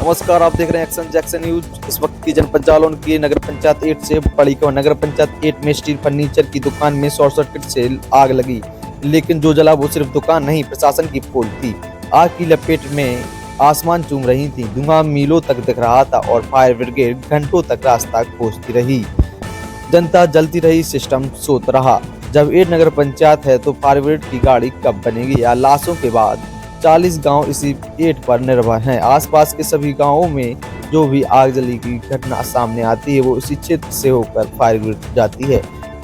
नमस्कार, आप देख रहे हैं एक्शन जैक्सन न्यूज। इस वक्त की जनपद जालौन की नगर पंचायत 8 से बड़ी खबर। नगर पंचायत 8 में स्टील फर्नीचर की दुकान में शॉर्ट सर्किट से आग लगी, लेकिन जो जला वो सिर्फ दुकान नहीं, प्रशासन की पोल थी। आग की लपेट में आसमान चूम रही थी, धुआं मीलों तक दिख रहा था और फायर ब्रिगेड घंटों तक रास्ता खोजती रही। जनता जलती रही, सिस्टम सोत रहा। जब 8 नगर पंचायत है तो फायर ब्रिगेड की गाड़ी कब बनेगी? या लाशों के बाद 40 गांव इसी 8 पर निर्भर हैं। आसपास के सभी गांवों में जो भी आग जली की घटना सामने आती है वो इसी क्षेत्र से होकर फायर ब्रिगेड जाती है।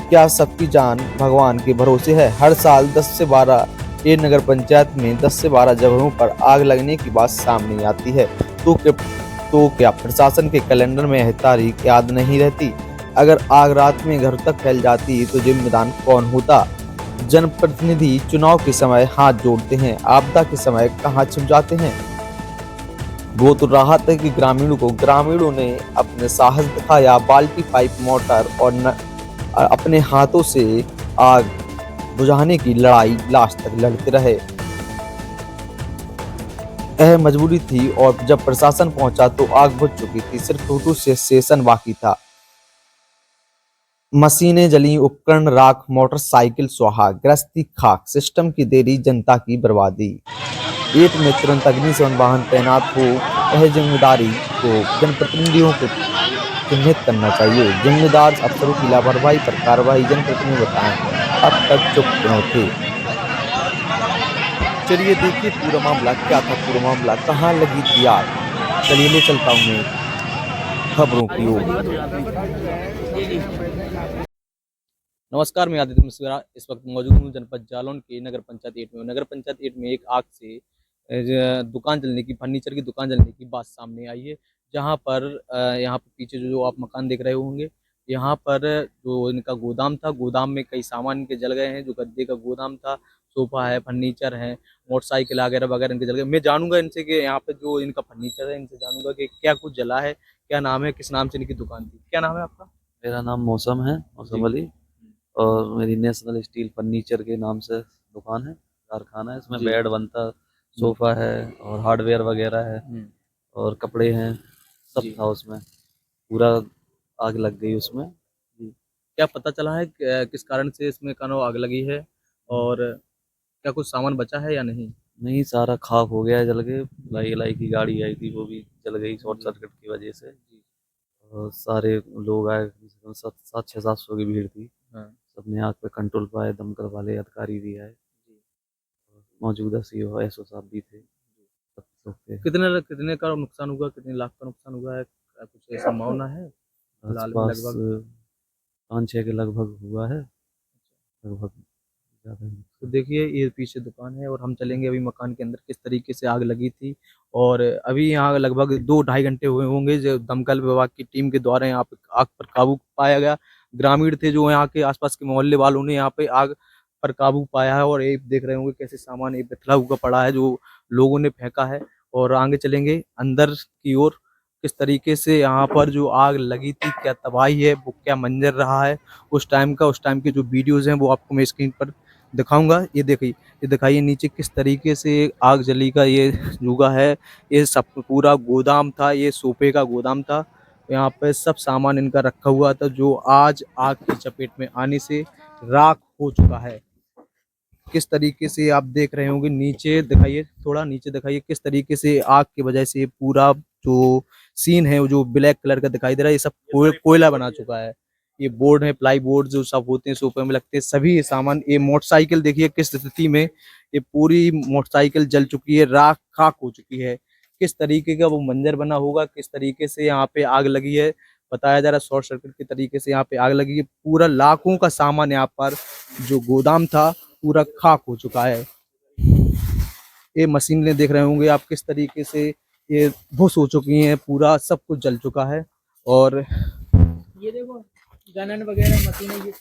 क्या सबकी जान भगवान के भरोसे है? हर साल 10 से 12 8 नगर पंचायत में 10 से 12 जगहों पर आग लगने की बात सामने आती है। तो क्या प्रशासन के कैलेंडर में यह तारीख याद नहीं रहती? अगर आग रात में घर तक फैल जाती तो जिम्मेदार कौन होता? जनप्रतिनिधि चुनाव के समय हाथ जोड़ते हैं, आपदा के समय कहां छिप जाते हैं? वो तो राहत है कि ग्रामीणों ने अपने साहस दिखाया, बाल्टी, पाइप, मोटर और अपने हाथों से आग बुझाने की लड़ाई लास्ट तक लड़ते रहे। यह मजबूरी थी और जब प्रशासन पहुंचा तो आग बुझ चुकी थी, सिर्फ टूटू से सेशन बाकी था। मशीनें जली, उपकरण राख, मोटरसाइकिल स्वाहा, गृहस्थी खाक, सिस्टम की देरी, जनता की बर्बादी। 8 में तुरंत अग्निशमन वाहन तैनात हो। यह जिम्मेदारी को जनप्रतिनिधियों को चिन्हित करना चाहिए। जिम्मेदार अफसरों की लापरवाही पर कार्रवाई जनप्रतिनिधि बताएं। अब तक चुप क्यों थे? चलिए देखिए पूरा मामला क्या था। पूरा मामला कहाँ लगी थी आग, चलिए ले चलता हूँ मैं खबरों की ओर। नमस्कार, मैं आदित्य मिश्रा इस वक्त मौजूद हूँ जनपद जालौन के नगर पंचायत 8 में। नगर पंचायत 8 में एक आग से दुकान जलने की, फर्नीचर की दुकान जलने की बात सामने आई है। जहाँ पर यहाँ पर पीछे जो आप मकान देख रहे होंगे, यहाँ पर जो इनका गोदाम था, गोदाम में कई सामान इनके जल गए हैं। जो गद्दे का गोदाम था, सोफा है, फर्नीचर है, मोटरसाइकिल वगैरह वगैरह इनके जल गए। मैं जानूंगा इनसे कि यहाँ पे जो इनका फर्नीचर है, इनसे जानूंगा कि क्या कुछ जला है, क्या नाम है, किस नाम से इनकी दुकान थी। क्या नाम है आपका? मेरा नाम मौसम है, मौसम अली। और मेरी नेशनल स्टील फर्नीचर के नाम से दुकान है, कारखाना है। इसमें जी। बेड बनता, सोफा है और हार्डवेयर वगैरह है और कपड़े हैं, सब जी। था उसमें। पूरा आग लग गई उसमें। जी। क्या पता चला है किस कारण से इसमें कानो आग लगी है, और क्या कुछ सामान बचा है या नहीं? नहीं, सारा खाक हो गया है, जल के। लाई लाई की गाड़ी आई थी, वो भी जल गई शॉर्ट जी। सर्किट की वजह से। जी। और सारे लोग आए, कम से कम 700-700 की भीड़ थी। हाँ। सबने आग पे कंट्रोल पाए, दमकल वाले अधिकारी भी आए, जी। मौजूदा सीओ एसओ साहब भी थे, सब लोग थे। कितने कितने का नुकसान हुआ, कितने लाख का नुकसान हुआ है? क्या कुछ ऐसा संभावना है फिलहाल में आसपास लगभग? 5-6 के लगभग हुआ है, लगभग। ज़्यादा नहीं। तो देखिए ये पीछे दुकान है और हम चलेंगे अभी मकान के अंदर किस तरीके से आग लगी थी। और अभी यहाँ लगभग 2-2.5 घंटे हुए होंगे जो दमकल विभाग की टीम के द्वारा यहाँ पे आग पर काबू पाया गया। ग्रामीण थे जो यहाँ के आसपास के मोहल्ले वालों ने यहाँ पे आग पर काबू पाया है। और ये देख रहे होंगे कैसे सामान ये बिखरा हुआ पड़ा है जो लोगों ने फेंका है। और आगे चलेंगे अंदर की ओर, किस तरीके से यहाँ पर जो आग लगी थी, क्या तबाही है, वो क्या मंजर रहा है उस टाइम का। उस टाइम के जो वीडियोज हैं वो आपको मैं स्क्रीन पर दिखाऊंगा। ये देखिए, ये दिखाइए नीचे किस तरीके से आग जली का ये जुगा है। ये सब पूरा गोदाम था, ये सोफे का गोदाम था। यहाँ पे सब सामान इनका रखा हुआ था जो आज आग की चपेट में आने से राख हो चुका है। किस तरीके से आप देख रहे होंगे, नीचे दिखाइए, थोड़ा नीचे दिखाइए, किस तरीके से आग की वजह से पूरा जो सीन है वो जो ब्लैक कलर का दिखाई दे रहा है, ये सब कोयला बना चुका है। ये बोर्ड है, प्लाई बोर्ड जो सब होते हैं सोफे में लगते हैं, सभी ये सामान। ये मोटरसाइकिल देखिए किस स्थिति में, ये पूरी मोटरसाइकिल जल चुकी है, राख खाक हो चुकी है। किस तरीके का वो मंजर बना होगा, किस तरीके से यहाँ पे आग लगी है। बताया जा रहा है शॉर्ट सर्किट के तरीके से यहाँ पे आग लगी है। पूरा लाखों का सामान यहाँ पर जो गोदाम था पूरा खाक हो चुका है। ये मशीनें देख रहे होंगे आप किस तरीके से ये भुस हो चुकी हैं, पूरा सब कुछ जल चुका है। और ये देखो गनन वगैरह मशीनें, ये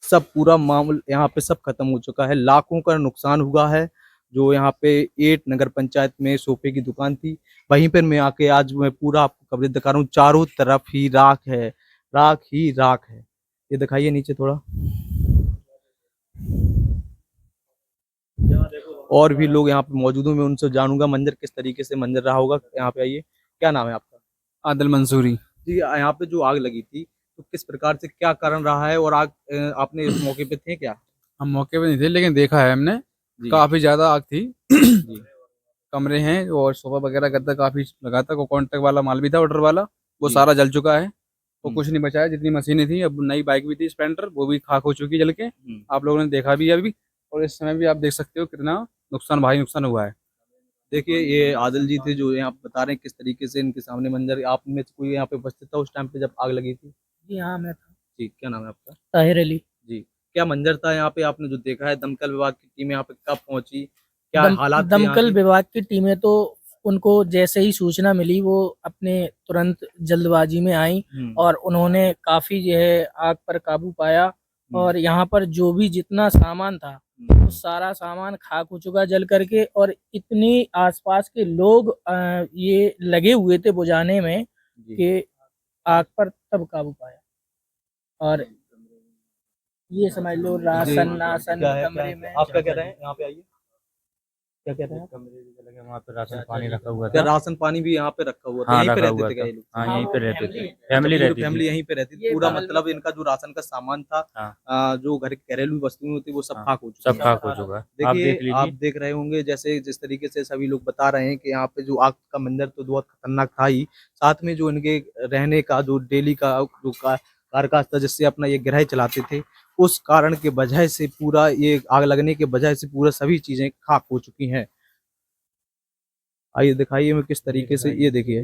सब पूरा मामूल यहाँ पे सब खत्म हो चुका है। लाखों का नुकसान हुआ है। जो यहाँ पे 8 नगर पंचायत में सोफे की दुकान थी, वहीं पर मैं आके आज मैं पूरा आपको कवरेज दिखा रहा हूँ। चारों तरफ ही राख है, राख ही राख है। ये दिखाइए नीचे थोड़ा। और भी लोग यहाँ पे मौजूद हूँ, मैं उनसे जानूंगा मंजर किस तरीके से मंजर रहा होगा। यहाँ पे आइए, क्या नाम है आपका? आदिल मंसूरी। जी, यहाँ पे जो आग लगी थी, तो किस प्रकार से क्या कारण रहा है और आग आपने इस मौके पे थे क्या? हम मौके पे नहीं थे लेकिन देखा है हमने, जी, काफी ज्यादा आग थी। जी, कमरे हैं और सोफा वगैरह गद्दा काफी लगा था, वो कॉन्ट्रैक्ट वाला माल भी था, ऑर्डर वाला, वो जी। सारा जल चुका है। वो हुँ, कुछ नहीं बचा है, जितनी मशीनें थी, अब नई बाइक भी थी स्प्लेंडर, वो भी खाक हो चुकी है जल के। हुँ। आप लोगों ने देखा भी है अभी, और इस समय भी आप देख सकते हो कितना नुकसान, भारी नुकसान हुआ है। देखिए, ये आदिल जी थे जो यहाँ बता रहे हैं किस तरीके से इनके सामने मंज़र आप में से कोई यहाँ पे उपस्थित था उस टाइम पे जब आग लगी थी? जी हाँ, मैं था। जी, क्या नाम है आपका? ताहिर अली। जी, क्या मंज़र था यहाँ पे आपने जो देखा है दमकल विभाग की टीम यहाँ पे कब पहुँची? क्या दम हालात थे यहाँ दमकल के? विभाग की टीमें तो उनको जैसे ही सूचना मिली वो अपने तुरंत जल्दबाजी में आई हुँ, और उन्होंने काफ़ी जो है आग पर काबू पाया हुँ, और यहाँ पर जो भी जितना सामान था, हुँ। वो सारा सामान खाक हो चुका जल करके और इतनी आसपास के लोग ये लगे हुए थे बुझाने में जी। कि आग पर तब काबू पाया। और ये समझ लो जी, राशन-नाशन क्या है कमरे में आप क्या कह रहे हैं? यहाँ पे आइए। क्या कह रहे हैं आप? कमरे भी जले गए, वहाँ पे राशन पानी रखा हुआ क्या था। राशन पानी भी यहाँ पे रखा हुआ था? हाँ, यहीं पे रखा रहते हुआ थे क्या था। ये लोग? हाँ, हाँ, यहीं वो पे रहते फैमिली थे। अच्छा, फैमिली पूरी रहती फैमिली थी। यहीं पे रहती थी। ये पूरा बगल मतलब इनका जो राशन का सामान था हाँ, जो घर की घरेलू वस्तुएँ होती वो सब हाँ, खाक हो सब चुकी हैं। खाक हो चुका है। आप देखिए, देख आप लीजिए। देख रहे होंगे जैसे जिस तरीके से सभी लोग बता रहे हैं कि यहाँ पे जो आग का मंज़र तो बहुत खतरनाक था ही, साथ में जो इनके रहने का जो डेली का जो कार्य था जिससे अपना ये गृह चलाते थे, उस कारण के वजह से पूरा ये आग लगने के वजह से पूरा सभी चीज़ें खाक हो चुकी हैं। आइए दिखाइए मैं किस तरीके से ये देखिए।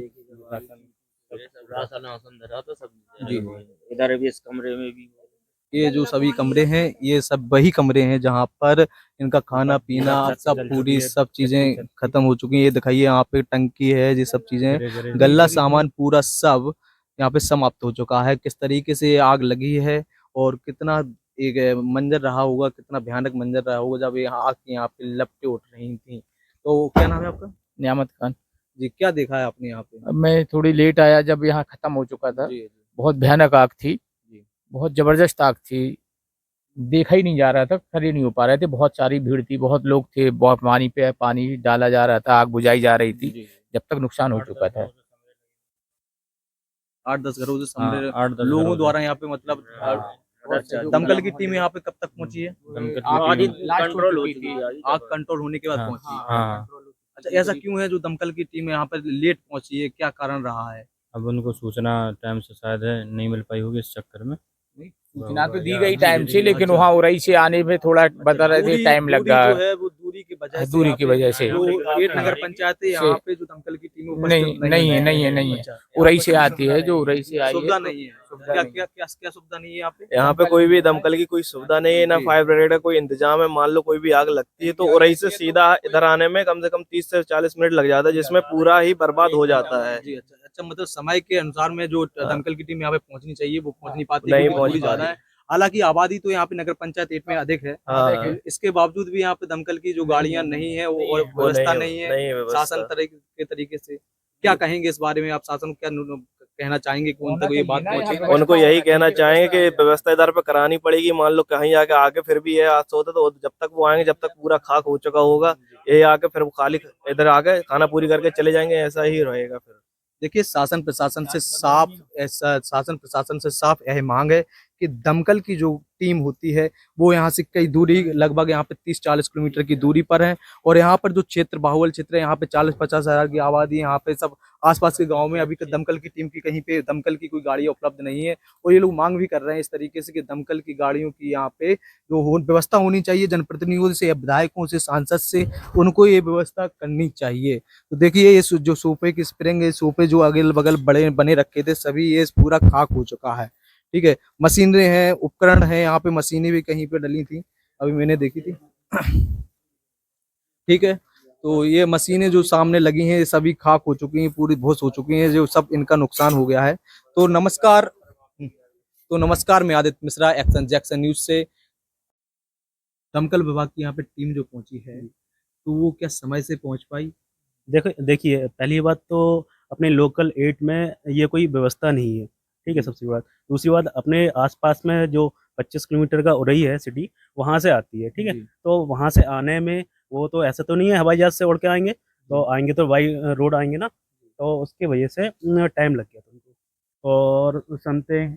राशन धरा था सब जी। इधर भी इस कमरे में भी ये जो सभी कमरे हैं, ये सब वही कमरे हैं जहाँ पर इनका खाना-पीना सब पूरी सब चीज़ें खत्म हो चुकी हैं। ये दिखाइए यहाँ पे टंकी है, ये सब चीज़ें, गल्ला सामान पूरा सब यहाँ पे समाप्त हो चुका है। किस तरीके से ये आग लगी है और कितना एक मंज़र रहा होगा, कितना भयानक मंज़र रहा होगा जब ये आग यहाँ पे लपटें उठ रही थी। तो क्या नाम है आपका? नियामत खान। जी, क्या देखा है आपने यहाँ पे? अब मैं थोड़ी लेट आया जब यहाँ खत्म हो चुका था। जी, जी, बहुत भयानक आग थी, जी। बहुत जबरदस्त आग थी। देखा ही नहीं जा रहा था, खड़े नहीं हो पा रहे थे। बहुत सारी भीड़ थी, बहुत लोग थे, बहुत पानी पे पानी डाला जा रहा था, आग बुझाई जा रही थी, जी। जब तक नुकसान हो चुका था। 8-10 घरों से हाँ, समरे 8-10 लोगों घरों से। द्वारा यहाँ पे मतलब दमकल की टीम यहाँ पे कब तक पहुँची है? आग लास्ट हो चुकी थी। आग कंट्रोल होने के बाद हाँ, पहुँची है। हाँ। अच्छा, ऐसा क्यों है जो दमकल की टीम यहाँ पर लेट पहुँची है? क्या कारण रहा है? अब उनको सूचना टाइम से शायद है नहीं मिल पाई होगी इस चक्कर में। सूचना तो दी गई टाइम से, लेकिन वहाँ उरई से आने में थोड़ा बता रहे थे टाइम लग दूरी गया। जो है वो दूरी की वजह से दूरी यहाँ की पे वजह से। जो 8 नगर पंचायत है यहाँ पे जो दमकल की टीम नहीं नहीं है, नहीं है, नहीं है। अच्छा, उरई से आती है, जो उरई से आई सुविधा है। नहीं है। क्या सुविधा नहीं है यहाँ पे? यहाँ पे कोई भी दमकल की कोई सुविधा नहीं है, ना जी। फायर ब्रिगेड का कोई इंतजाम है। मान लो कोई भी आग लगती है तो उरई से सीधा इधर आने में कम से कम 30 से 40 मिनट लग जाता है, जिसमें पूरा ही बर्बाद हो जाता है। जी, अच्छा, अच्छा मतलब समय के अनुसार में जो दमकल की टीम यहाँ पे पहुँचनी चाहिए वो पहुँच नहीं पाती नहीं क्योंकि पहुंच दूरी ज़्यादा पाती। है। हालाँकि आबादी तो यहाँ पे नगर पंचायत 8 में अधिक है। हाँ। इसके बावजूद भी यहाँ पे दमकल की जो गाड़ियाँ नहीं है वो और वो व्यवस्था नहीं नहीं है है व्यवस्था। शासन के तरीके से। क्या कहेंगे इस बारे में आप शासन को क्या कहना चाहेंगे कि उन तक ये बात पहुँचे? उनको यही कहना चाहेंगे कि व्यवस्था इधर पे करानी पड़ेगी। मान लो कहीं आके आगे फिर भी ये हादसा होता तो जब तक वो आएंगे, जब तक पूरा खाक हो चुका होगा, ये आके फिर वो खाली इधर आके खाना पूरी करके चले जाएंगे, ऐसा ही रहेगा फिर। देखिए शासन प्रशासन से साफ यह मांग है कि दमकल की जो टीम होती है वो यहाँ से कई दूरी लगभग यहाँ पे 30-40 किलोमीटर की दूरी पर है और यहाँ पर जो क्षेत्र बाहुल क्षेत्र है यहाँ पे 40-50 हजार की आबादी यहाँ पे सब आसपास के गांव में अभी तक दमकल की टीम की कहीं पे दमकल की कोई गाड़ियाँ उपलब्ध नहीं है और ये लोग मांग भी कर रहे हैं इस तरीके से कि दमकल की गाड़ियों की यहाँ पे जो व्यवस्था होनी चाहिए जनप्रतिनिधियों से, विधायकों से, सांसद से, उनको ये व्यवस्था करनी चाहिए। तो देखिए ये जो सोफे की स्प्रिंग है, सोफे जो अगल बगल बड़े बने रखे थे सभी ये पूरा खाक हो चुका है। ठीक है, मशीनें हैं, उपकरण हैं, यहाँ पे मशीनें भी कहीं पे डली थी, अभी मैंने देखी थी। ठीक है, तो ये मशीनें जो सामने लगी हैं ये सभी खाक हो चुकी हैं, पूरी भोस हो चुकी हैं, जो सब इनका नुकसान हो गया है। तो नमस्कार मैं Aditya Mishra, action Jackson news से। दमकल विभाग की यहाँ पे टीम जो पहुंची है तो वो क्या समय से पहुंच पाई? देखिए पहली बात तो अपने लोकल 8 में ये कोई व्यवस्था नहीं है, ठीक है सबसे बड़ी बात। दूसरी बात अपने आसपास में जो 25 किलोमीटर का उरई है सिटी, वहाँ से आती है, ठीक है। जी। तो वहाँ से आने में वो तो ऐसा तो नहीं है हवाई जहाज से उड़ के आएंगे, तो आएंगे तो बाई रोड आएंगे ना, तो उसकी वजह से टाइम लग गया था उनको, और समथिंग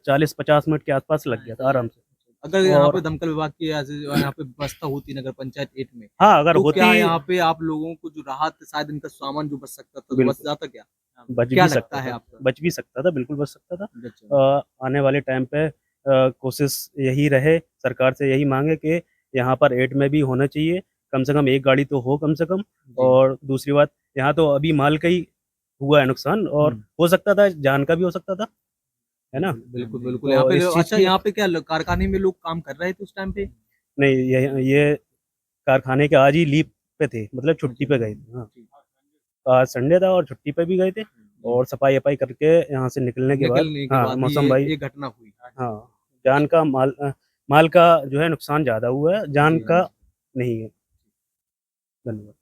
40-50 मिनट के आसपास लग गया था आराम से। अगर यहाँ और पे दमकल विभाग की यहाँ पे व्यवस्था होती नगर पंचायत 8 में, हाँ, अगर तो होती क्या यहाँ पे आप लोगों को जो राहत शायद इनका सामान जो बच सकता था तो बच बिल्कुल। जाता क्या? बच क्या भी लगता सकता है था, आपका? बच भी सकता था, बिल्कुल बच सकता था। अच्छा। आने वाले टाइम पे कोशिश यही रहे, सरकार से यही मांगे कि यहाँ पर 8 में भी होना चाहिए, कम से कम एक गाड़ी तो हो कम से कम। जी। और दूसरी बात, यहाँ तो अभी माल का ही हुआ है नुकसान, और हो सकता था जान का भी हो सकता था, है ना? बिल्कुल बिल्कुल। तो यहाँ पे इस चीज़ अच्छा, की यहाँ पे क्या कारखाने में लोग काम कर रहे थे उस टाइम पे? नहीं, ये कारखाने के आज ही लीव पे थे, मतलब छुट्टी पे गए थे। हाँ, आज संडे था और छुट्टी पे भी गए थे, और सफाई-वफाई करके यहाँ से निकलने के बाद, निकलने के हाँ, बाद ही मौसम भाई, ये घटना हुई। हाँ, जान का माल का जो है नुकसान ज़्यादा हुआ है, जान जी, का नहीं है। धन्यवाद।